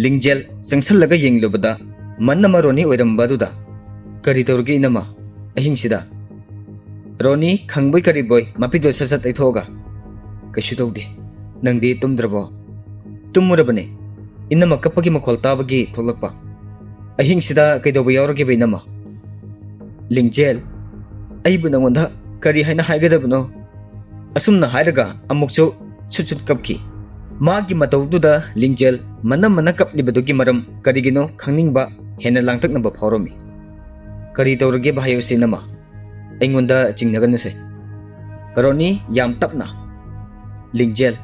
ꯂꯤꯡꯖꯦꯜ ꯆꯪꯁꯜꯂꯒ ꯌꯦꯡꯂꯨꯕꯗ ꯃꯟꯅ ꯔꯣꯅꯤ ꯑꯣꯏꯔꯝꯕꯗꯨꯗ ꯀꯔꯤ ꯇꯧꯔꯒꯦ ꯏꯅꯝꯃ ꯑꯍꯤꯡꯁꯤꯗ ꯔꯣꯅꯤ ꯈꯪꯕꯣꯏ ꯀꯔꯤꯕꯣꯏ ꯃꯄꯤꯗꯣ ꯁꯠ ꯇꯩꯊꯣꯛꯑꯒ ꯀꯩꯁꯨ ꯇꯧꯗꯦ ꯅꯪꯗꯤ ꯇꯨꯝꯗ꯭ꯔꯕꯣ ꯇꯨꯝꯃꯨꯔꯕꯅꯦ ꯏꯅꯝꯃ ꯀꯞꯄꯒꯤ ꯃꯈꯣꯜ ꯇꯥꯕꯒꯤ ꯊꯣꯛꯂꯛꯄ ꯑꯍꯤꯡꯁꯤꯗ ꯀꯩꯗꯧꯕ ꯌꯥꯎꯔꯒꯦꯕ ꯏꯅꯝꯃ ꯂꯤꯡꯖꯦꯜ ꯑꯩꯕꯨ ꯅꯉꯣꯟꯗ ꯀꯔꯤ ꯍꯥꯏꯅ ꯍꯥꯏꯒꯗꯕꯅꯣ ꯑꯁꯨꯝꯅ ꯍꯥꯏꯔꯒ ꯑꯃꯨꯛꯁꯨ ꯁꯨꯠ ꯀꯞꯈꯤ ꯃꯥꯒꯤ ꯃꯇꯧꯗꯨꯗ ꯂꯤꯡꯖꯦꯜ ꯃꯅ ꯀꯞꯂꯤꯕꯗꯨꯒꯤ ꯃꯔꯝ ꯀꯔꯤꯒꯤꯅꯣ ꯈꯪꯅꯤꯡꯕ ꯍꯦꯟꯅ ꯂꯥꯡꯇꯛꯅꯕ ꯐꯥꯎꯔꯝꯃꯤ ꯀꯔꯤ ꯇꯧꯔꯒꯦꯕ ꯍꯥꯏꯌꯨꯁꯦ ꯏꯅꯝꯃ ꯑꯩꯉꯣꯟꯗ ꯆꯤꯡꯅꯒꯅꯨꯁꯦ ꯔꯣꯅꯤ ꯌꯥꯝ ꯇꯞꯅ ꯂꯤꯡꯖꯦꯜ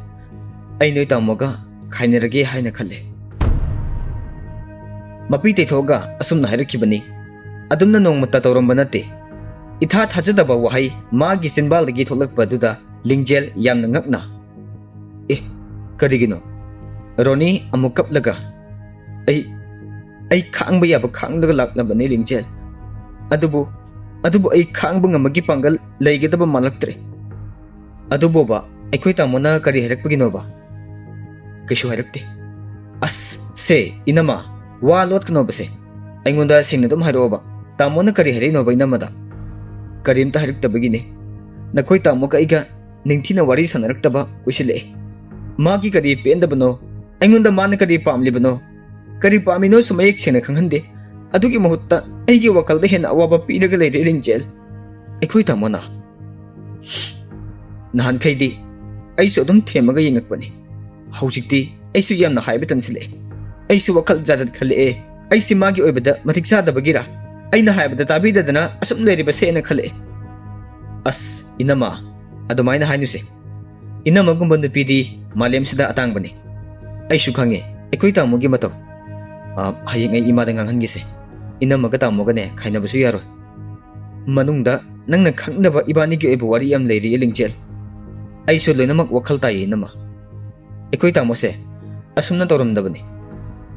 ꯑꯩ ꯅꯣꯏ ꯇꯥꯃꯣꯒ ꯈꯥꯏꯅꯔꯒꯦ ꯍꯥꯏꯅ ꯈꯜꯂꯦ ꯃꯄꯤ ꯇꯩꯊꯣꯛꯑꯒ ꯑꯁꯨꯝꯅ ꯍꯥꯏꯔꯛꯈꯤꯕꯅꯤ ꯑꯗꯨꯝꯅ ꯅꯣꯡꯃꯇ ꯇꯧꯔꯝꯕ ꯅꯠꯇꯦ ꯏꯊꯥ ꯊꯥꯖꯗꯕ ꯋꯥꯍꯩ ꯃꯥꯒꯤ ꯆꯤꯟꯕꯥꯜꯗꯒꯤ ꯊꯣꯛꯂꯛꯄꯗꯨꯗ ꯂꯤꯡꯖꯦꯜ ꯌꯥꯝꯅ ꯉꯛꯅ ꯀꯔꯤꯒꯤꯅꯣ ꯔꯣꯅꯤ ꯑꯃꯨꯛ ꯀꯞꯂꯒ ꯑꯩ ꯈꯥꯡꯕ ꯌꯥꯕ ꯈꯥꯡꯂꯒ ꯂꯥꯛꯂꯕꯅꯤ ꯂꯤꯡꯖꯦꯜ ꯑꯗꯨꯕꯨ ꯑꯩ ꯈꯥꯡꯕ ꯉꯝꯕꯒꯤ ꯄꯥꯡꯒꯜ ꯂꯩꯒꯗꯕ ꯃꯥꯜꯂꯛꯇ꯭ꯔꯦ ꯑꯗꯨꯕꯨꯕ ꯑꯩꯈꯣꯏ ꯇꯥꯃꯣꯅ ꯀꯔꯤ ꯍꯥꯏꯔꯛꯄꯒꯤꯅꯣꯕ ꯀꯩꯁꯨ ꯍꯥꯏꯔꯛꯇꯦ ꯑꯁ ꯁꯦ ꯏꯅꯝꯃ ꯋꯥ ꯂꯣꯠꯀꯅꯣꯕꯁꯦ ꯑꯩꯉꯣꯟꯗ ꯁꯦꯡꯅ ꯑꯗꯨꯝ ꯍꯥꯏꯔꯛꯑꯣꯕ ꯇꯥꯃꯣꯅ ꯀꯔꯤ ꯍꯥꯏꯔꯛꯏꯅꯣꯕ ꯏꯅꯝꯃꯗ ꯀꯔꯤꯝꯇ ꯍꯥꯏꯔꯛꯇꯕꯒꯤꯅꯦ ꯅꯈꯣꯏ ꯇꯥꯃꯣꯒ ꯑꯩꯒ ꯅꯤꯡꯊꯤꯅ ꯋꯥꯔꯤ ꯁꯥꯟꯅꯔꯛꯇꯕ ꯀꯨꯏꯁꯤꯜꯂꯛꯑꯦ ꯃꯥꯒꯤ ꯀꯔꯤ ꯄꯦꯟꯗꯕꯅꯣ ꯑꯩꯉꯣꯟꯗ ꯃꯥꯅ ꯀꯔꯤ ꯄꯥꯝꯂꯤꯕꯅꯣ ꯀꯔꯤ ꯄꯥꯝꯃꯤꯅꯣꯁꯨ ꯃꯌꯦꯛ ꯁꯦꯡꯅ ꯈꯪꯍꯟꯗꯦ ꯑꯗꯨꯒꯤ ꯃꯍꯨꯠꯇ ꯑꯩꯒꯤ ꯋꯥꯈꯜꯗ ꯍꯦꯟꯅ ꯑꯋꯥꯕ ꯄꯤꯔꯒ ꯂꯩꯔꯦ ꯂꯤꯡꯖꯦꯜ ꯑꯩꯈꯣꯏ ꯇꯥꯃꯣꯅ ꯅꯍꯥꯟꯈꯩꯗꯤ ꯑꯩꯁꯨ ꯑꯗꯨꯝ ꯊꯦꯝꯃꯒ ꯌꯦꯡꯉꯛꯄꯅꯤ ꯍꯧꯖꯤꯛꯇꯤ ꯑꯩꯁꯨ ꯌꯥꯝꯅ ꯍꯥꯏꯕ ꯇꯟꯁꯤꯜꯂꯛꯑꯦ ꯑꯩꯁꯨ ꯋꯥꯈꯜ ꯖꯥꯖꯠ ꯈꯜꯂꯛꯑꯦ ꯑꯩꯁꯤ ꯃꯥꯒꯤ ꯑꯣꯏꯕꯗ ꯃꯇꯤꯛ ꯆꯥꯗꯕꯒꯤꯔ ꯑꯩꯅ ꯍꯥꯏꯕꯗ ꯇꯥꯕꯤꯗꯗꯅ ꯑꯁꯨꯝ ꯂꯩꯔꯤꯕꯁꯦꯅ ꯈꯜꯂꯛꯑꯦ ꯑꯁ ꯏꯅꯝꯃ ꯑꯗꯨꯃꯥꯏꯅ ꯍꯥꯏꯅꯨꯁꯦ ꯏꯅꯝꯃꯒꯨꯝꯕ ꯅꯨꯄꯤꯗꯤ ꯃꯥꯂꯦꯝꯁꯤꯗ ꯑꯇꯥꯡꯕꯅꯤ ꯑꯩꯁꯨ ꯈꯪꯉꯦ ꯑꯩꯈꯣꯏ ꯇꯥꯃꯣꯒꯤ ꯃꯇꯧ ꯍꯌꯦꯡ ꯑꯩ ꯏꯃꯥꯗ ꯉꯥꯡꯍꯟꯒꯦꯁꯦ ꯏꯅꯝꯃꯒ ꯇꯥꯃꯣꯒꯅꯦ ꯈꯥꯏꯅꯕꯁꯨ ꯌꯥꯔꯣꯏ ꯃꯅꯨꯡꯗ ꯅꯪꯅ ꯈꯪꯗꯕ ꯏꯕꯥꯅꯤꯒꯤ ꯑꯣꯏꯕ ꯋꯥꯔꯤ ꯌꯥꯝ ꯂꯩꯔꯤ ꯂꯤꯡꯖꯦꯜ ꯑꯩꯁꯨ ꯂꯣꯏꯅꯃꯛ ꯋꯥꯈꯜ ꯇꯥꯏꯌꯦ ꯏꯅꯝꯃ ꯑꯩꯈꯣꯏ ꯇꯥꯃꯣꯁꯦ ꯑꯁꯨꯝꯅ ꯇꯧꯔꯝꯗꯕꯅꯤ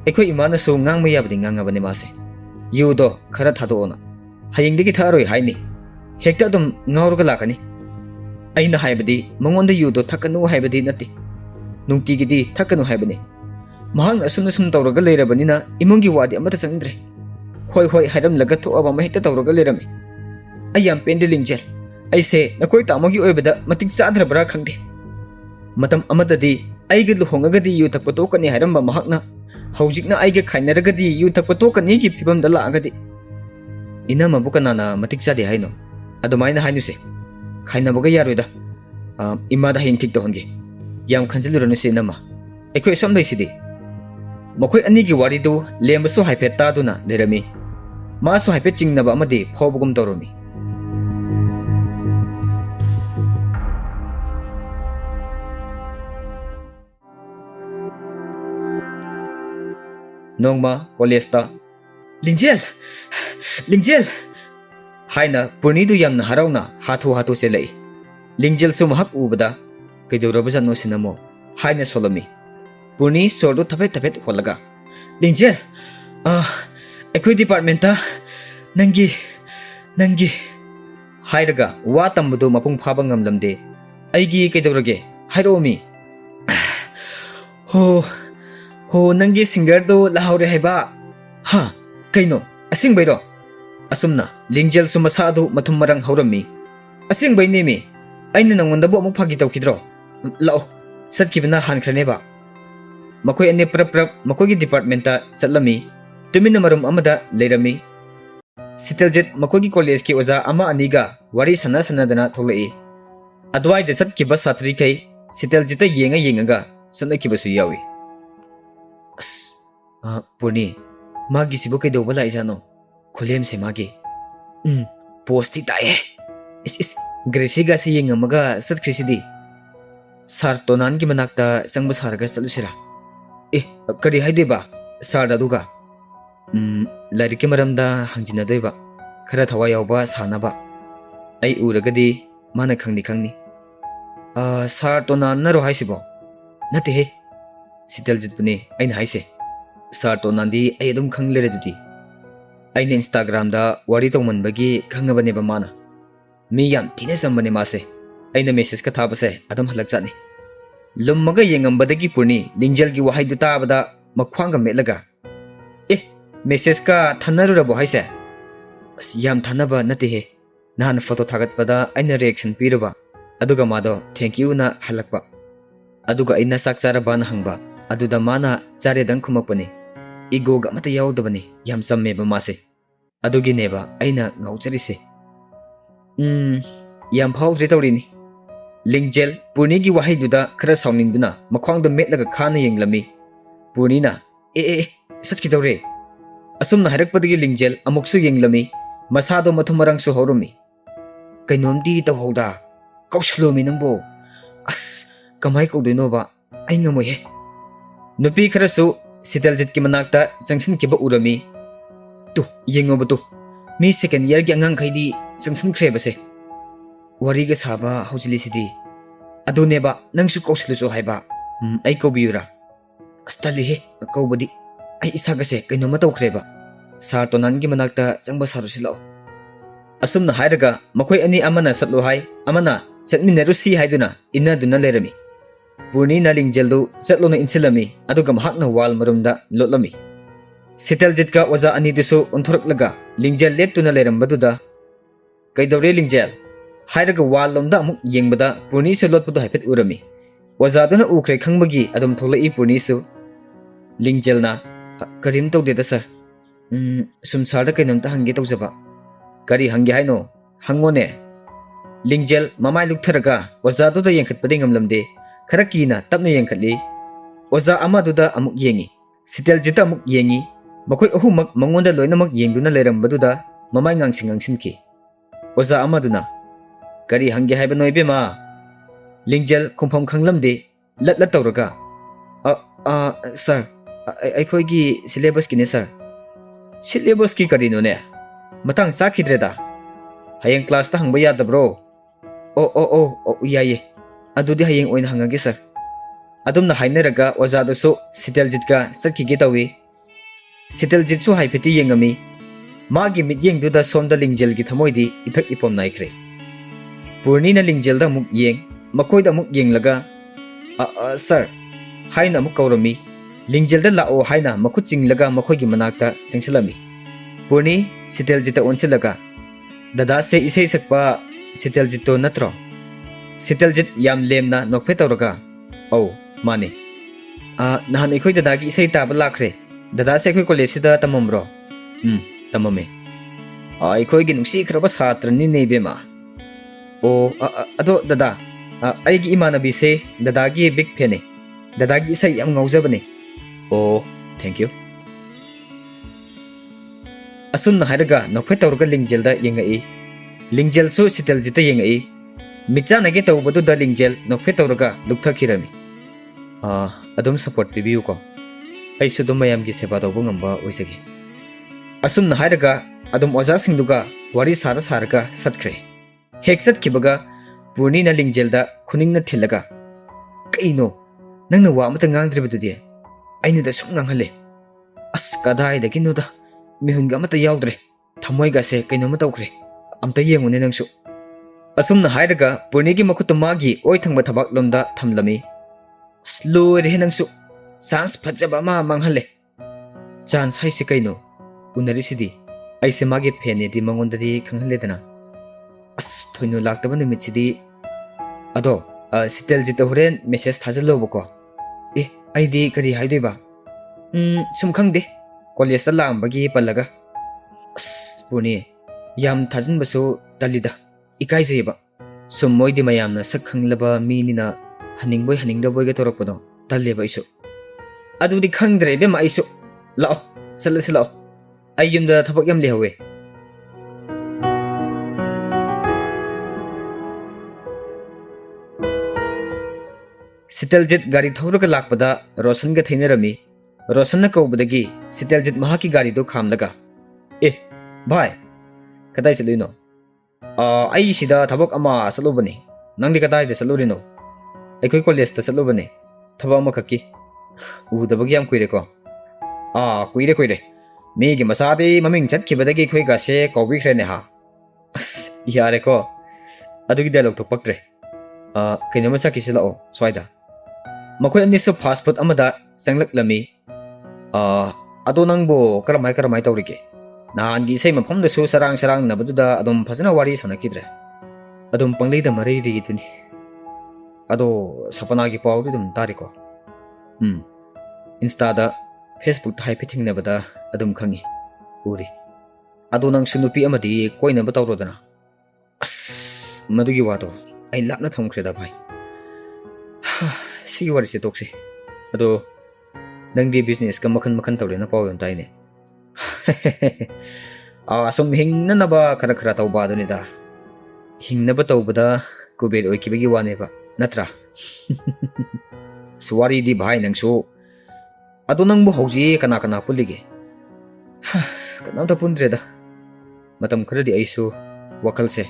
ꯑꯩꯈꯣꯏ ꯏꯃꯥꯅꯁꯨ ꯉꯥꯡꯕ ꯌꯥꯕꯗꯤ ꯉꯥꯡꯉꯕꯅꯤ ꯃꯥꯁꯦ ꯌꯨꯗꯣ ꯈꯔ ꯊꯥꯗꯣꯛꯑꯣꯅ ꯍꯌꯦꯡꯗꯒꯤ ꯊꯛꯑꯔꯣꯏ ꯍꯥꯏꯅꯤ ꯍꯦꯛꯇ ꯑꯗꯨꯝ ꯉꯥꯎꯔꯒ ꯂꯥꯛꯀꯅꯤ ꯑꯩꯅ ꯍꯥꯏꯕꯗꯤ ꯃꯉꯣꯟꯗ ꯌꯨꯗꯣ ꯊꯛꯀꯅꯨ ꯍꯥꯏꯕꯗꯤ ꯅꯠꯇꯦ ꯅꯨꯡꯇꯤꯒꯤꯗꯤ ꯊꯛꯀꯅꯨ ꯍꯥꯏꯕꯅꯤ ꯃꯍꯥꯛꯅ ꯑꯁꯨꯝ ꯇꯧꯔꯒ ꯂꯩꯔꯕꯅꯤꯅ ꯏꯃꯨꯡꯒꯤ ꯋꯥꯗꯤ ꯑꯃꯠꯇ ꯆꯪꯗ꯭ꯔꯦ ꯍꯣꯏ ꯍꯥꯏꯔꯝꯂꯒ ꯊꯣꯛꯑꯕ ꯑꯃ ꯍꯦꯛꯇ ꯇꯧꯔꯒ ꯂꯩꯔꯝꯃꯤ ꯑꯩ ꯌꯥꯝ ꯄꯦꯟꯗꯦ ꯂꯤꯡꯖꯦꯜ ꯑꯩꯁꯦ ꯅꯈꯣꯏ ꯇꯥꯃꯣꯒꯤ ꯑꯣꯏꯕꯗ ꯃꯇꯤꯛ ꯆꯥꯗ꯭ꯔꯕ꯭ꯔꯥ ꯈꯪꯗꯦ ꯃꯇꯝ ꯑꯃꯗꯗꯤ ꯑꯩꯒ ꯂꯨꯍꯣꯡꯉꯒꯗꯤ ꯌꯨ ꯊꯛꯄ ꯇꯣꯛꯀꯅꯤ ꯍꯥꯏꯔꯝꯕ ꯃꯍꯥꯛꯅ ꯍꯧꯖꯤꯛꯅ ꯑꯩꯒ ꯈꯥꯏꯅꯔꯒꯗꯤ ꯌꯨ ꯊꯛꯄ ꯇꯣꯛꯀꯅꯤꯒꯤ ꯐꯤꯕꯝꯗ ꯂꯥꯛꯑꯒꯗꯤ ꯏꯅꯝꯃꯕꯨ ꯀꯅꯥꯅ ꯃꯇꯤꯛ ꯆꯥꯗꯦ ꯍꯥꯏꯅꯣ ꯑꯗꯨꯃꯥꯏꯅ ꯍꯥꯏꯅꯨꯁꯦ ꯈꯥꯏꯅꯕꯒ ꯌꯥꯔꯣꯏꯗ ꯏꯃꯥꯗ ꯍꯌꯦꯡ ꯊꯤꯛ ꯇꯧꯍꯟꯒꯦ ꯌꯥꯝ ꯈꯟꯖꯤꯜꯂꯨꯔꯅꯨꯁꯦ ꯏꯅꯝꯃ ꯑꯩꯈꯣꯏ ꯑꯁꯣꯝ ꯂꯩꯁꯤꯗꯤ ꯃꯈꯣꯏ ꯑꯅꯤꯒꯤ ꯋꯥꯔꯤꯗꯨ ꯂꯦꯝꯕꯁꯨ ꯍꯥꯏꯐꯦꯠ ꯇꯥꯗꯨꯅ ꯂꯩꯔꯝꯃꯤ ꯃꯥꯁꯨ ꯍꯥꯏꯐꯦꯠ ꯆꯤꯡꯅꯕ ꯑꯃꯗꯤ ꯐꯥꯎꯕꯒꯨꯝ ꯇꯧꯔꯝꯃꯤ ꯅꯣꯡꯃ ꯀꯣꯂꯦꯖꯇ ꯂꯤꯡꯖꯦꯜ ꯍꯥꯏꯅ ꯄꯨꯔꯅꯤꯗꯨ ꯌꯥꯝꯅ ꯍꯔꯥꯎꯅ ꯍꯥꯊꯨ ꯆꯦꯜꯂꯛꯏ ꯂꯤꯡꯖꯦꯜꯁꯨ ꯃꯍꯥꯛ ꯎꯕꯗ ꯀꯩꯗꯧꯔꯕꯖꯥꯠꯅꯣ ꯁꯤꯅꯃꯣ ꯍꯥꯏꯅ ꯁꯣꯜꯂꯝꯃꯤ ꯄꯨꯔꯅꯤ ꯁꯣꯔꯗꯨ ꯊꯕꯦꯠ ꯍꯣꯜꯂꯒ ꯂꯤꯡꯖꯦꯜ ꯑꯩꯈꯣꯏ ꯗꯤꯄꯥꯔꯠꯃꯦꯟꯇ ꯅꯪꯒꯤ ꯍꯥꯏꯔꯒ ꯋꯥ ꯇꯝꯕꯗꯨ ꯃꯄꯨꯡ ꯐꯥꯕ ꯉꯝꯂꯝꯗꯦ ꯑꯩꯒꯤ ꯀꯩꯗꯧꯔꯒꯦ ꯍꯥꯏꯔꯛꯑꯣ ꯃꯤ ꯍꯣ ꯅꯪꯒꯤ ꯁꯤꯡꯒꯔꯗꯨ ꯂꯥꯍꯧꯔꯦ ꯍꯥꯏꯕ ꯀꯩꯅꯣ ꯑꯁꯦꯡꯕꯩꯔꯣ ꯑꯁꯨꯝꯅ ꯂꯤꯡꯖꯦꯜꯁꯨ ꯃꯁꯥꯗꯨ ꯃꯊꯨꯝ ꯃꯔꯪ ꯍꯧꯔꯝꯃꯤ ꯑꯁꯦꯡꯕꯩꯅꯦꯃꯤ ꯑꯩꯅ ꯅꯪꯉꯣꯟꯗꯕꯨ ꯑꯃꯨꯛ ꯐꯥꯒꯤ ꯇꯧꯈꯤꯗ꯭ꯔꯣ ꯂꯥꯛꯑꯣ ꯆꯠꯈꯤꯕꯅ ꯍꯥꯟꯈ꯭ꯔꯅꯦꯕ ꯃꯈꯣꯏ ꯑꯅꯤ ꯄ꯭ꯔꯞ ꯃꯈꯣꯏꯒꯤ ꯗꯤꯄꯥꯔꯠꯃꯦꯟꯇ ꯆꯠꯂꯝꯃꯤ ꯇꯨꯃꯤꯟꯅ ꯃꯔꯨꯝ ꯑꯃꯗ ꯂꯩꯔꯝꯃꯤ ꯁꯤꯇꯜꯖꯤꯠ ꯃꯈꯣꯏꯒꯤ ꯀꯣꯂꯦꯖꯀꯤ ꯑꯣꯖꯥ ꯑꯃ ꯑꯅꯤꯒ ꯋꯥꯔꯤ ꯁꯥꯟꯅꯗꯅ ꯊꯣꯛꯂꯛꯏ ꯑꯗꯨꯋꯥꯏꯗ ꯆꯠꯈꯤꯕ ꯁꯥꯇ꯭ꯔꯤꯈꯩ ꯁꯤꯇꯜꯖꯤꯠꯇ ꯌꯦꯡꯉꯒ ꯆꯠꯅꯈꯤꯕꯁꯨ ꯌꯥꯎꯏ ꯄꯨꯔꯅꯤ ꯃꯥꯒꯤꯁꯤꯕꯨ ꯀꯩꯗꯧꯕ ꯂꯥꯛꯏꯖꯥꯠꯅꯣ ꯈꯨꯂꯦꯝꯁꯦ ꯃꯥꯒꯤ ꯄꯣꯁꯇꯤ ꯇꯥꯏꯌꯦ ꯒ꯭ꯔꯦꯁꯤꯒꯁꯤ ꯌꯦꯡꯉꯝꯃꯒ ꯆꯠꯈ꯭ꯔꯤꯁꯤꯗꯤ ꯁꯥꯔ ꯇꯣꯅꯥꯟꯒꯤ ꯃꯅꯥꯛꯇ ꯆꯪꯕ ꯁꯥꯔꯒ ꯆꯠꯂꯨꯁꯤꯔꯥ ꯀꯔꯤ ꯍꯥꯏꯗꯣꯏꯕ ꯁꯥꯔꯗ ꯑꯗꯨꯒ ꯂꯥꯏꯔꯤꯛꯀꯤ ꯃꯔꯝꯗ ꯍꯪꯖꯤꯟꯅꯗꯣꯏꯕ ꯈꯔ ꯊꯋꯥꯏ ꯌꯥꯎꯕ ꯁꯥꯅꯕ ꯑꯩ ꯎꯔꯒꯗꯤ ꯃꯥꯅ ꯈꯪꯅꯤ ꯁꯥꯔ ꯇꯣꯅꯥꯟꯅꯔꯣ ꯍꯥꯏꯁꯤꯕꯣ ꯅꯠꯇꯦꯍꯦ ꯁꯤꯇꯜꯖꯤꯠꯄꯨꯅꯦ ꯑꯩꯅ ꯍꯥꯏꯁꯦ ꯁꯥꯔ ꯇꯣꯅꯥꯟꯗꯤ ꯑꯩ ꯑꯗꯨꯝ ꯈꯪ ꯂꯩꯔꯦꯗꯨꯗꯤ ꯑꯩꯅ ꯏꯟꯁꯇꯥꯒ꯭ꯔꯥꯝꯗ ꯋꯥꯔꯤ ꯇꯧꯃꯟꯕꯒꯤ ꯈꯪꯉꯕꯅꯦꯕ ꯃꯥꯅ ꯃꯤ ꯌꯥꯝ ꯊꯤꯅ ꯆꯝꯕꯅꯦ ꯃꯥꯁꯦ ꯑꯩꯅ ꯃꯦꯁꯦꯖꯀ ꯊꯥꯕꯁꯦ ꯑꯗꯨꯝ ꯍꯜꯂꯛ ꯆꯠꯅꯤ ꯂꯨꯝꯃꯒ ꯌꯦꯡꯉꯝꯕꯗꯒꯤ ꯄꯨꯔꯅꯤ ꯂꯤꯡꯖꯦꯜꯒꯤ ꯋꯥꯍꯩꯗꯨ ꯇꯥꯕꯗ makhwanga metlaga message ka thanarurabo haise yam thanaba nate he nan photo thagat pada aina reaction piruba aduga mado thank you na halakpa aduga aina sakchara ban hangba aduda mana chare dang khumakpani ego ga mata yaudabani yam samme ba mase adugi neba aina ngaucharise yam phawdri tawrini lingjel purni gi wahai duda khara sawning duna makhwang da metlaga khana yenglami purni na satki tawre asumna harak padagi lingjel amuksu yenglami masado mathumarang su horumi kainomdi tawhoda kauslomi nangbo as kamai kaudino ba ai ngamoi he nupi khara su sitaljit ki manakta jangsin ki ba urami tu yengoba tu mi second year gi angang khaidi jangsin khreba se wari ga saba hojili sidi adune ba nangsu kauslu so haiba ai kobiyura astali he kaubadi ai isaga se kainoma tawkhreba sa tonan gi manakta jangba sarusilo asumna hairaga makoi ani amana satlo hai amana chatminaru si haiduna inna duna lerami purni na lingjeldu chatlona insilami aduga mahakna wal marumda lotlami sitaljit ka waza ani dusu onthoraklaga lingjel leptuna lerambaduda kaidawre lingjel hairaga wal lomda amuk yengbada purni se lotpudu haifet urami waza duna ukhre khangbagi adum tholai purni su lingjelna karim tawdeda sir sumsarda kainamta hange tawjaba kari hange haino hangone lingjel mamai luktharaga waza duda yenkhatpadi ngamlamde khara kina tapna yenkhatli oza amaduda amuk yengi sitaljita amuk yengi makoi ahumak mangonda loinamak yengduna lerambaduda mamai ngangsinki oza amaduna kari hange haiba noibema lingjel khumpham khanglamde latlat tawraga sir aikhoigi syllabus kine sir syllabus ki karino ne matang sakhidreda hayeng class ta hangba yadabro yaye adudi hayeng oina hangage sir adumna hainaraga ozadasu sitaljit ka sakhige tawi sitaljit su haifeti yengami magi midyeng duda somda lingjel gi thamoidi ithak ipom naikre purni na lingjel da muk yeng makoi da muk yenglaga sir haina muk kaurami lingjel da lao haina makut chinglaga makoi gi manakta chingsilami purni sitaljita onsilaga dada se isei sakpa sitaljito natro sitaljit yam lemna nokphe tawraga mane nahan ekhoi dadagi isei taba lakre dada se ekhoi college sida tamamro tamame ekhoi gi nungsi khraba satrani nei bema ado dada aigi imanabi se dadagi big fan ne dadagi isei yam ngaujabane thank you asumna hairaga nokphe tawraga lingjel da yengai lingjel su sitaljita yengai michana ge tawbadu da lingjel nokphe tawraga lukthakirami adum support pibiu ko ai su dum mayam gi seba tawbu ngamba oisage asumna hairaga adum oja singduga wari sara sarga satkre heksat kibaga purni na lingjel da khuningna thilaga kaino nangna wa amata ngangdribadudi aina da sum nganghalle kadai da kinuda mihun ga mata yaudre thamoi ga se kaino ma tawkre amta yengune nangsu asumna hairaga purni gi makutu magi oi thangba thabak lomda thamlami slow re nangsu sans phajaba ma manghalle chance haise kaino unari sidi aise magi phene di mangondari khanghalle dana thoinu laktaba numit sidi ado sitaljita horen message thajalo boko aidi kari haidoiba sum khangde college ta lambagi palaga purni yam thajin basu talida ikai jeba sum moidi mayamna sak khanglaba minina haningboy haningdaboy ga torokpodo talleba isu adudi khangdre be ma isu lao sala ayumda thabak yam lehawe sitaljit gari thawraga lakpada roshan ga thainarami roshan na kaubadagi sitaljit mahaki gari do khamlaga bhai kadai salino ai sida thabak ama salubani nangdi kadai de salurino aikoi college ta salubane thaba ma khaki udabagi yam kuire ko kuire me gi masade maming chat khibadagi khoi ga se kobi khre ne ha yare ko adugi dialogue to paktre kainama sa kisila swaida makoi ani so fast food amada sanglak lami Ado nangbo karamay tawrige. Nahangi isay mafamdasu sarang nabaduda adum fazana wari sanakidre. Adum panglayda mariri duni. Ado sapanagi pawdu dum tariko. Instada Facebook hyping nabada adum khangi. Uri. Ado nang sunupi amadi koi naba tawrodana. As madugi wado ay lapna thamkreda bhai. Sige wari se toksi. Ado nang di business ka makan tawre na paw yon tayo ne. Asum hing na naba kara taw ba dun ida. Hing na ba taw bada kubed oy kibagi wane ba natra. Suwari di bhai nang so. Ado nang mo hauji kana pulige. Kanam ta pundre da. Matam khara di aisu wakal se.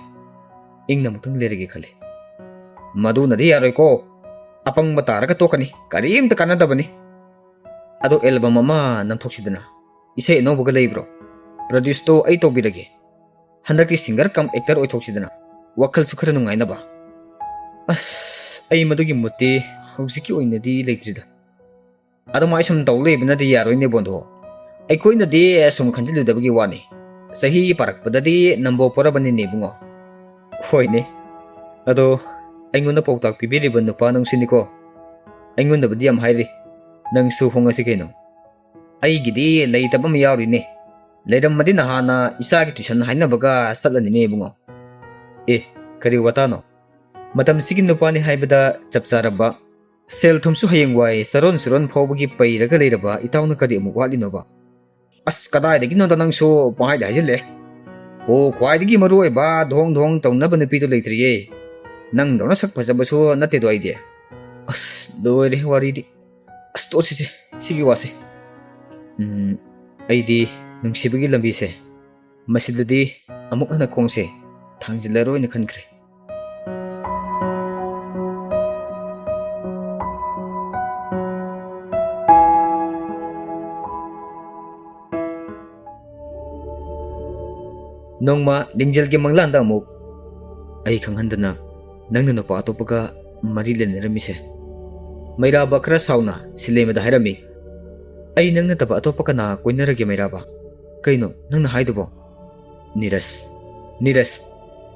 Ing na mutang lerige khale. Madu na di aroy ko. Apang matara ka to kani. Karim ta kanada bani. Ado album mama nam thoksidana. Isay no baga bro. Produce to ay to birage. Handaki singer kam actor oy thoksidana. Wakal su khara nungai na ba. As ay madugi muti hausiki oina di leitrida. Ado mai sum tawle bina di yaroy ne bondo. Ay koi na di sum khanjilu dabagi wani. Sahi parak padadi nambo pora bani ne bungo. Hoy ne. Ado ay nguna pautak pibiri ban nupa nang siniko. Ay nguna badi am hairi. Nang suhong asi kayo. Ay gidi lay tabam yawri ne. Layram madi na hana isa tuition hay na baga salan ni bungo. Kari wata no. Matam sigin nupa ni haibada chapsaraba. Sel thumsu hayeng wai saron phawbagi pairaga leiraba itaw na kari amu wali no ba. As kadai dagi no nang so pangay dahil le. Ho kwai dagi maru ba dong tawnaba nupi to leitriye. Nang daw na sak pasabaso nate do idea. As doire wari di. As to sige wase. Ay di nung sibagi lambi se. Masidadi amuk na kong se. Tangjilaro na kankre. Nongma lingjal gi manglanda amuk. Ay khanghandana nang nupa atopaga marilen ramise. Mayraba khara sauna silemada hairami. Ay nang nataba atopa na koinarage mayraba. Kaino nang na haidubo. Niras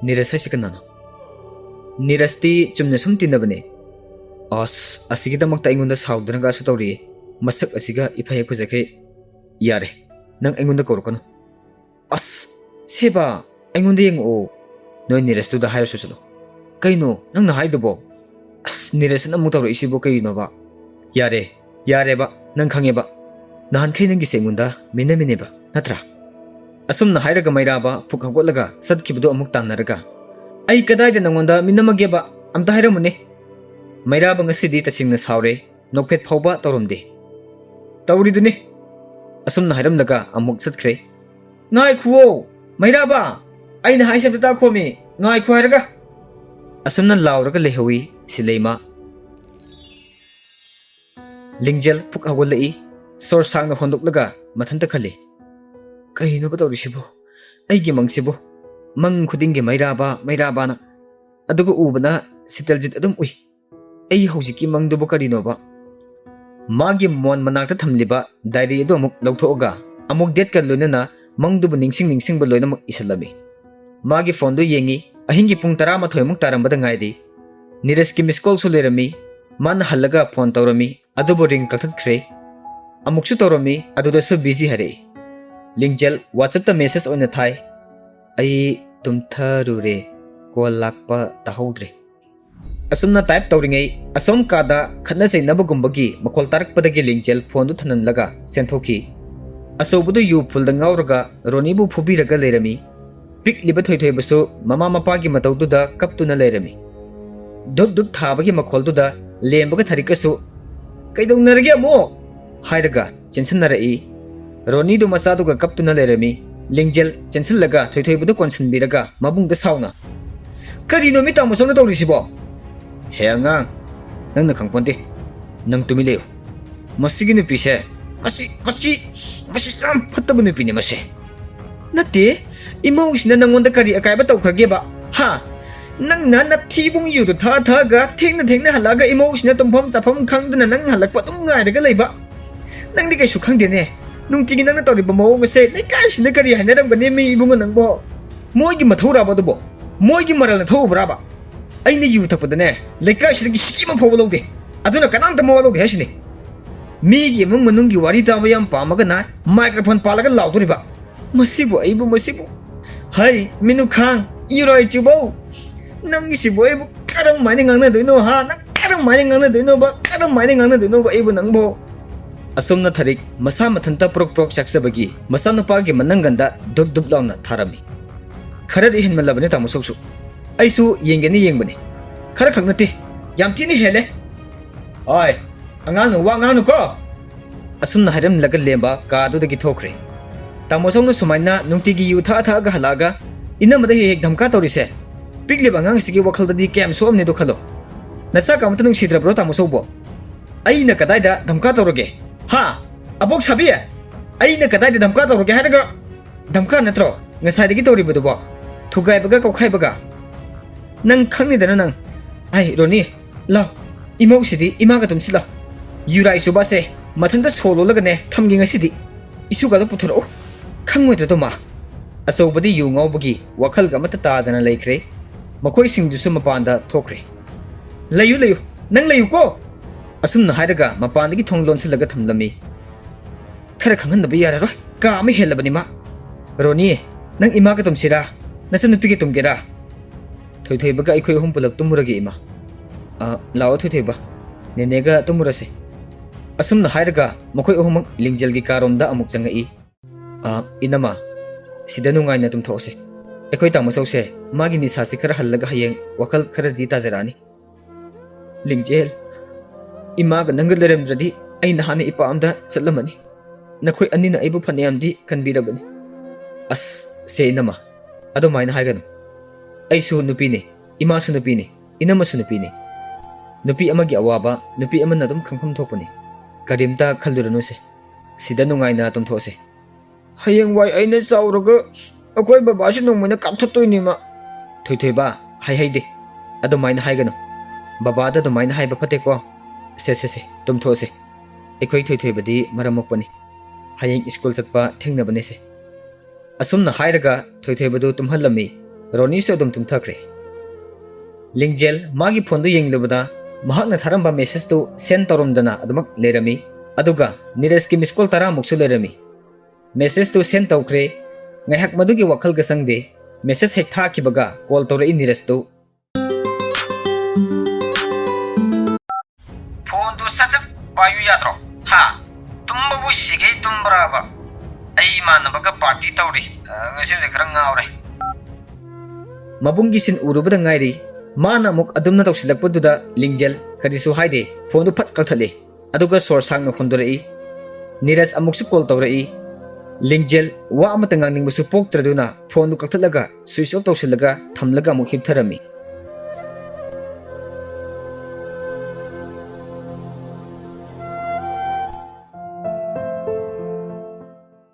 ay sikanano. Niras ti chumna sumtin na bane. Asigida magta ingon na saudana ga sutawri. Masak asiga ipay puzake. Yare nang ingon na korokano. Seba ingon di yung o. Noy niras to da hayo susalo. Kaino nang na haidubo. Niras na mutawri isibo kayo na ba. Yare ba nang kange ba. Nahan kayo nang gising munda minamine ba. Natra. Asum na hairaga mayraba pukhagolaga sadkibdo amuk tanaraga. Ay kaday da nangunda minamagya ba amta haira mo ne. Mayraba nga sidi tasing na saure nokpet phawba tawrumde. Tawri dun ne. Asum na hairam laga amuk sadkre. Ngay kuwo mayraba ay na haisam tata komi ngay ku hairaga. Asum na lauraga lehawi silema. Lingjal pukhagolai sor sang na hondok laga mathanta khali. Kaino ba tawri sibo? Ay gimang sibo. Mang khuding gi mayraba na. Adugo ubana sitaljit adum ui. Ay hawjiki mang dubo karino ba? Magi mon manakta thamliba diary ado amuk lawthoga. Amuk det kan luna na mang dubo ningsing ba loina mak isalami. Magi phone do yengi ahingi pung 12 muk tarambada ngaidi. Niras ki miss call su lerami. Man halaga phone tawrami. Adubo ring kaktat khre. Amuk su tawrami aduda su busy hare. Lingjal WhatsApp ta message oina thai. Ay tumtharure call lakpa tahodre. Asumna type tawringai asom kada khatna sainaba gumbagi makol tarak padagi lingjal phone du thanan laga senthoki. Asobudu yu phulda ngauraga ronibu phubiraga lerami. Pik liba thoi basu mama mapagi matawduda kaptuna lerami. Dup thabagi makolduda lembaga tharikasu kaidongnarage mo hairaga chensannarai. Roni du masadu ga kaptuna lerami. Lingjal chensil laga thoi budu konsan biraga mabung da sauna. Karino mi tamu somna tawri sibo. He angang nang na khangponte nang tumileo. Masigi ni pise. Masi yam phattabu ni pini mase. Nate emotion na nangonda kari akaiba tawkhage ba. Ha nang na thibung yu du tha ga thengna halaga emotion na tumphom chafam khangduna nang halakpa tum ngai daga leiba. ꯅꯪꯗꯤ ꯀꯩꯁꯨ ꯈꯪꯗꯦꯅꯦ ꯅꯨꯡꯇꯤꯒꯤ ꯅꯪꯅ ꯇꯧꯔꯤꯕ ꯃꯑꯣꯡ ꯑꯁꯦ ꯂꯩꯀꯥꯏꯁꯤꯅ ꯀꯔꯤ ꯍꯥꯏꯅꯔꯝꯒꯅꯤ ꯃꯤ ꯏꯕꯨꯡꯉꯣ ꯅꯪꯕꯣ ꯃꯣꯏꯒꯤ ꯃꯊꯧꯔꯥꯕ ꯑꯗꯨꯕꯣ ꯃꯣꯏꯒꯤ ꯃꯔꯜꯅ ꯊꯧꯕ꯭ꯔꯥꯕ ꯑꯩꯅ ꯌꯨ ꯊꯛꯄꯗꯅꯦ ꯂꯩꯀꯥꯏꯁꯤꯗꯒꯤ ꯁꯤꯀꯤ ꯑꯃ ꯐꯥꯎꯕ ꯂꯧꯗꯦ ꯑꯗꯨꯅ ꯀꯅꯥꯝꯇ ꯃꯋꯥ ꯂꯧꯗꯦ ꯍꯥꯏꯁꯤꯅꯤ ꯃꯤꯒꯤ ꯏꯃꯨꯡ ꯃꯅꯨꯡꯒꯤ ꯋꯥꯔꯤ ꯇꯥꯕ ꯌꯥꯝ ꯄꯥꯝꯃꯒꯅ ꯃꯥꯏꯀ꯭ꯔꯣꯐꯣꯟ ꯄꯥꯜꯂꯒ ꯂꯥꯎꯗꯣꯔꯤꯕ ꯃꯁꯤꯕꯨ ꯍꯩ ꯃꯤꯅꯨꯈꯥꯡ ꯏꯔꯣꯏ ꯆꯤꯕꯧ ꯅꯪꯒꯤꯁꯤꯕꯨ ꯑꯩꯕꯨ ꯀꯔꯝꯃꯥꯏꯅ ꯉꯥꯡꯅꯗꯣꯏꯅꯣ ꯍꯥ ꯅꯪ ꯀꯔꯝꯃꯥꯏꯅ ꯉꯥꯡꯅꯗꯣꯏꯅꯣꯕ ꯑꯩꯕꯨ ꯅꯪꯕꯣ ꯑꯁꯨꯝꯅ ꯊꯔꯤꯛ ꯃꯁꯥ ꯃꯊꯟꯇ ꯄ꯭ꯔꯣꯛ ꯄ꯭ꯔꯣꯛ ꯆꯥꯛꯆꯕꯒꯤ ꯃꯆꯥꯅꯨꯄꯥꯒꯤ ꯃꯅꯪꯒꯟꯗ ꯗꯨꯞ ꯗꯨꯞ ꯂꯥꯎꯅ ꯊꯥꯔꯝꯃꯤ ꯈꯔꯗꯤ ꯍꯦꯟꯃꯜꯂꯕꯅꯤ ꯇꯥꯃꯣ ꯁꯣꯛꯁꯨ ꯑꯩꯁꯨ ꯌꯦꯡꯒꯦꯅ ꯌꯦꯡꯕꯅꯤ ꯈꯔ ꯈꯛ ꯅꯠꯇꯦ ꯌꯥꯝ ꯊꯤꯅ ꯍꯦꯜꯂꯦ ꯍꯣꯏ ꯑꯉꯥꯡꯅ ꯋꯥ ꯉꯥꯡꯅꯨꯀꯣ ꯑꯁꯨꯝꯅ ꯍꯥꯏꯔꯝꯂꯒ ꯂꯦꯝꯕ ꯀꯥꯗꯨꯗꯒꯤ ꯊꯣꯛꯈ꯭ꯔꯦ ꯇꯥꯃꯣ ꯁꯣꯡꯅ ꯁꯨꯃꯥꯏꯅ ꯅꯨꯡꯇꯤꯒꯤ ꯌꯨ ꯊꯛꯑꯒ ꯍꯜꯂꯛꯑꯒ ꯏꯅꯝꯃꯗ ꯍꯦꯛ ꯙꯝꯀꯥ ꯇꯧꯔꯤꯁꯦ ꯄꯤꯛꯂꯤꯕ ꯑꯉꯥꯡꯁꯤꯒꯤ ꯋꯥꯈꯜꯗꯗꯤ ꯀꯌꯥꯝ ꯁꯣꯛꯑꯝꯅꯤꯗꯣ ꯈꯜꯂꯣ ꯅꯆꯥ ꯀꯥꯃꯇ ꯅꯨꯡꯁꯤꯗ꯭ꯔꯕ꯭ꯔꯣ ꯇꯥꯃꯣ ꯁꯣꯡꯕꯣ ꯑꯩꯅ ꯀꯗꯥꯏꯗ ꯙꯝꯀꯥ ꯇꯧꯔꯒꯦ ꯍꯥ ꯑꯕꯣꯛ ꯁꯥꯕꯤ ꯑꯩꯅ ꯀꯗꯥꯏꯗ ꯙꯝꯀꯥ ꯇꯧꯔꯒꯦ ꯍꯥꯏꯔꯒ ꯙꯝꯀꯥ ꯅꯠꯇ꯭ꯔꯣ ꯉꯁꯥꯏꯗꯒꯤ ꯇꯧꯔꯤꯕꯗꯨꯕꯣ ꯊꯨꯒꯥꯏꯕꯒ ꯀꯧꯈꯥꯏꯕꯒ ꯅꯪ ꯈꯪꯅꯤꯗꯅ ꯅꯪ ꯑꯩ ꯔꯣꯅꯤ ꯂꯥꯎ ꯏꯃꯧꯁꯤꯗꯤ ꯏꯃꯥꯒ ꯇꯨꯝꯁꯤꯜꯂꯣ ꯌꯨꯔꯥꯏ ꯆꯨꯕꯥꯁꯦ ꯃꯊꯟꯇ ꯁꯣ ꯂꯣꯜꯂꯒꯅꯦ ꯊꯝꯒꯦ ꯉꯁꯤꯗꯤ ꯏꯁꯨꯒꯗꯣ ꯄꯨꯊꯣꯔꯛꯎ ꯈꯪꯉꯣꯏꯗ꯭ꯔꯗꯣ ꯃꯥ ꯑꯆꯧꯕꯗꯤ ꯌꯨ ꯉꯥꯎꯕꯒꯤ ꯋꯥꯈꯜꯒ ꯑꯃꯠꯇ ꯇꯥꯗꯅ ꯂꯩꯈ꯭ꯔꯦ ꯃꯈꯣꯏꯁꯤꯡꯗꯨꯁꯨ ꯃꯄꯥꯟꯗ ꯊꯣꯛꯈ꯭ꯔꯦ ꯂꯩꯌꯨ ꯅꯪ ꯂꯩꯌꯨꯀꯣ ꯑꯁꯨꯝꯅ ꯍꯥꯏꯔꯒ ꯃꯄꯥꯟꯗꯒꯤ ꯊꯣꯡ ꯂꯣꯟꯁꯤꯜꯂꯒ ꯊꯝꯂꯝꯃꯤ खर खंगन यारो का हेलबनी मा रोनी नंग इमा का तुमसीरा नचनुपी की तुमगेरा थोइथोइबग अखोइ अहुम पुलप तुमुरगे इमा लाओ थोइथोइबा नेनेगा तुमुरसे असुमना हाइरगा मखोइ अहुम लिंगजेलगी कारोमदा अमुक चंगई इनमा सिदा नुंगाइना तुमथोसे अखोइ तामसौसे मागी निसासे खर हल्लगा हयेंग वखल खर दी ताजरानी लिंगजेल इमागा नंग लेरमद्रदी अइ नहाने इपामदा चलमनी नखोइ अनिना अइबु फनेयामदी कनबिरबनी अस से इनमा अदुमाइना हाइगनु अइसु नुपीने इमासु नुपीने इनमसु नुपीने नुपी अमगी अवाबा नुपी अमना दुम खंखम थोपनी करिमता खलुरनुसे सिदा नुंगाइना तुमथोसे हयेंग वाइ अइना चाउरगा अखोइ बाबासु नोंमैना कापथतोइनिमा थोइथोइबा हाइहाइदे अदुमाइना हाइगनु बाबादा अदुमाइना हाइबा फतेको से तुमथोसे अखोइ थोइथोइबदी मरमोकपनी हयेंग स्कूल चटपा थेंगनबने से असुमना हाइरगा थोइथोइबदु तुमहलमी रोनीसु अदुम तुमथखरे लिंगजेल मागी फोन दु येंगलबदा महाकना थारंबा मेसेज तु सेंड तौरमदना अदमक लेरमी अदुगा नीरज की मिस कॉल तरा मुक्सु लेरमी मेसेज तु send तौखरे ngahak madugi wakal ga sangde message hek tha kibaga call tore in Neeraj तु फोन दु सचत पायु यात्रो हा तुमबु सिगे तुमब्राबा अई मानबगा पार्टी तौरी ngasi de खरंग ngawre mabungi sin urubada ngairi mana muk adumna tawsilakpaduda lingjel kadisu haide phone du phat kalthale aduga sor sangna khondorei Neeraj amuksu call tawrei लिंगजेल वा अमत nganingbusu poktraduna phone du kalthalaga switch off tawsilaga thamlaga amuk hiptharami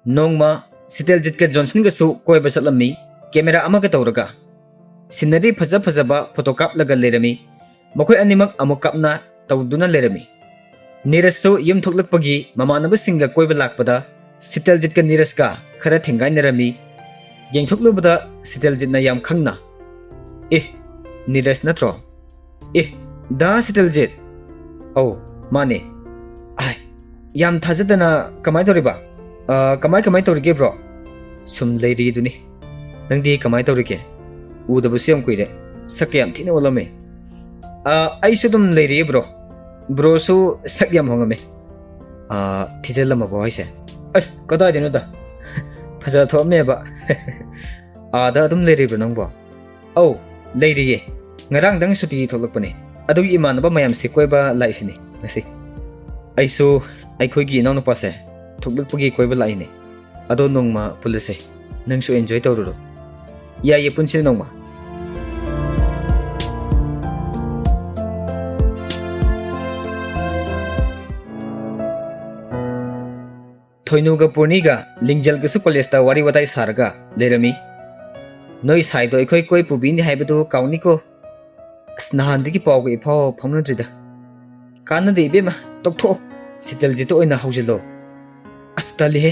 Nongma सितेलजित के Johnson गसु कोई बसलमी camera अमगा तौरगा सिन्नदी फजा फजाबा photo काप लगा Laramie मखोय अनिमक अमुक कापना तौदुना Laramie नीरजसु यम थोकलकपगी ममानब सिंगा कोइबा लाकपदा सितेलजित का नीरज का खरा थेंगाइ नरमी येंथोकलुबदा सितेलजित ना याम खंगना ए नीरज नत्रो ए दा सितेलजित औ माने आय याम थाजदना कमाय तोरिबा कमाय तौरगे ब्रो सुम लेरी दुनी नंदी कमाय तौरगे उदबसु यम कुइरे सके यम थिना ओलमे आइसु दुम लेरी ब्रोसु सक यम होंगमे थिजलम बॉयसे अस कदाय देनुदा फजा थोमेबा आदा दुम लेरी ब्रो नंगबो औ लेरीये ngarang dang suti tholakpane adugi imanaba mayam se koiba laisini ngasi aisu aikhoigi nangno pase थोकलपगी कोइबा लाइने अदो नोंगमा पुलसे नंगसु एन्जॉय तौरुरो या ये पुनसिल नोंगमा थोइनुगा पुर्निगा लिंगजल गसु कॉलेजता वारी वताई सारगा लेरमी नोई साइदो एखोइ कोइ पुबिनि हाइबदो काउनिको स्नाहानदिगी पावगे इफाव फमनद्रिदा कानदे इबेमा तोक्थो सितेलजितो ओइना हौजिलो ꯑꯁ ꯇꯜꯂꯤꯍꯦ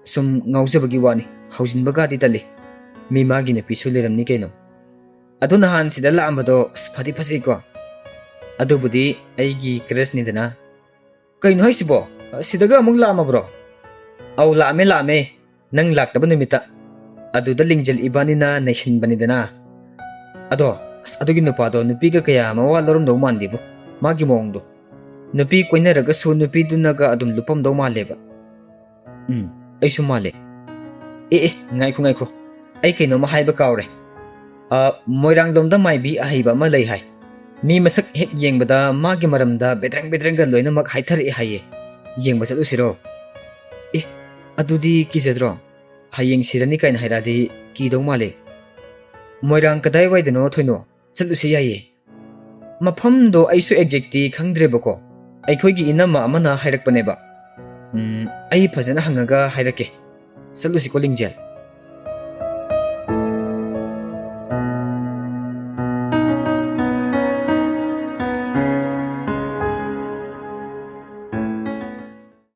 ꯁꯨꯝ ꯉꯥꯎꯖꯕꯒꯤ ꯋꯥꯅꯤ ꯍꯧꯖꯤꯟꯕꯒꯗꯤ ꯇꯜꯂꯤ ꯃꯤ ꯃꯥꯒꯤ ꯅꯨꯄꯤꯁꯨ ꯂꯩꯔꯝꯅꯤ ꯀꯩꯅꯣ ꯑꯗꯨ ꯅꯍꯥꯟ ꯁꯤꯗ ꯂꯥꯛꯑꯝꯕꯗꯣ ꯑꯁ ꯐꯗꯤ ꯐꯖꯩꯀꯣ ꯑꯗꯨꯕꯨꯗꯤ ꯑꯩꯒꯤ ꯀ꯭ꯔꯁꯅꯤꯗꯅ ꯀꯩꯅꯣ ꯍꯥꯏꯁꯤꯕꯣ ꯁꯤꯗꯒ ꯑꯃꯨꯛ ꯂꯥꯛꯑꯝꯃꯕ꯭ꯔꯣ ꯑꯧ ꯂꯥꯛꯑꯝꯃꯦ ꯅꯪ ꯂꯥꯛꯇꯕ ꯅꯨꯃꯤꯠꯇ ꯑꯗꯨꯗ ꯂꯤꯡꯖꯦꯜ ꯏꯕꯥꯅꯤꯅ ꯅꯩꯁꯤꯟꯕꯅꯤꯗꯅ ꯑꯗꯣ ꯑꯁ ꯑꯗꯨꯒꯤ ꯅꯨꯄꯥꯗꯣ ꯅꯨꯄꯤꯒ ꯀꯌꯥ ꯃꯋꯥ ꯂꯧꯔꯝꯗꯧ ꯃꯥꯟꯗꯦꯕꯨ ꯃꯥꯒꯤ ꯃꯑꯣꯡꯗꯣ ꯅꯨꯄꯤ ꯀꯣꯏꯅꯔꯒꯁꯨ ꯅꯨꯄꯤꯗꯨꯅꯒ ꯑꯗꯨꯝ ꯂꯨꯞꯄꯝꯗꯧ ꯃꯥꯜꯂꯦꯕ ꯑꯩꯁꯨ ꯃꯥꯜꯂꯦ ꯑꯦ ꯉꯥꯏꯈꯣ ꯑꯩ ꯀꯩꯅꯣꯝꯃ ꯍꯥꯏꯕ ꯀꯥꯎꯔꯦ ꯃꯣꯏꯔꯥꯡꯂꯣꯝꯗ ꯃꯥꯏꯕꯤ ꯑꯍꯩꯕ ꯑꯃ ꯂꯩ ꯍꯥꯏ ꯃꯤ ꯃꯁꯛ ꯍꯦꯛ ꯌꯦꯡꯕꯗ ꯃꯥꯒꯤ ꯃꯔꯝꯗ ꯕꯦꯗ꯭ꯔꯪꯒ ꯂꯣꯏꯅꯃꯛ ꯍꯥꯏꯊꯔꯛꯑꯦ ꯍꯥꯏꯌꯦ ꯌꯦꯡꯕ ꯆꯠꯂꯨꯁꯤꯔꯣ ꯑꯦ ꯑꯗꯨꯗꯤ ꯀꯤꯖꯗ꯭ꯔꯣ ꯍꯌꯦꯡ ꯁꯤꯔꯅꯤ ꯀꯥꯏꯅ ꯍꯥꯏꯔꯛꯑꯗꯤ ꯀꯤꯗꯧ ꯃꯥꯜꯂꯦ ꯃꯣꯏꯔꯥꯡ ꯀꯗꯥꯏꯋꯥꯏꯗꯅꯣ ꯊꯣꯏꯅꯣ ꯆꯠꯂꯨꯁꯤ ꯌꯥꯏꯌꯦ ꯃꯐꯝꯗꯣ ꯑꯩꯁꯨ ꯑꯦꯛꯖꯦꯛꯇꯤ ꯈꯪꯗ꯭ꯔꯦꯕꯀꯣ ꯑꯩꯈꯣꯏꯒꯤ ꯏꯅꯝꯃ ꯑꯃꯅ ꯍꯥꯏꯔꯛꯄꯅꯦꯕ ꯑꯩ ꯐꯖꯅ ꯍꯪꯉꯒ ꯍꯥꯏꯔꯛꯀꯦ ꯆꯠꯂꯨꯁꯤꯀꯣ ꯂꯤꯡꯖꯦꯜ